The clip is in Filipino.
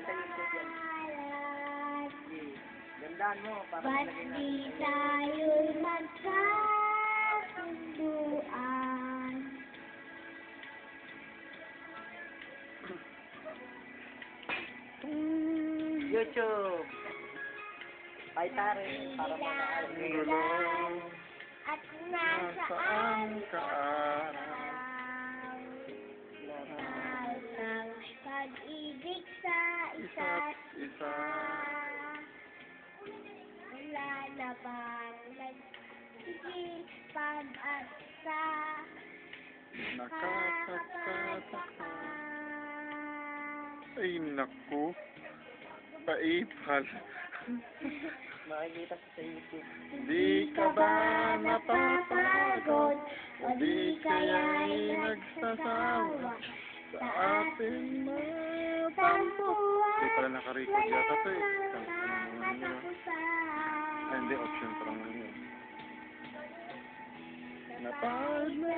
sa YouTube yan. Gandaan mo, para Ba't di tayo'y magkasunduan? YouTube. Paitare, para makaalam. At nasaan ka araw? Mahal ng pag-ibig sa isa't isa. Wala na bang nagiging pag-asa? Nakakataka. Ay, naku. Paipal. Makikita sa YouTube. Di ka ba napapagod? O di kaya'y nagsasawa sa ating mga tampuan? Hindi pala nakarecord yata ito eh. Ay, hindi, option pa lang yun. Napagod na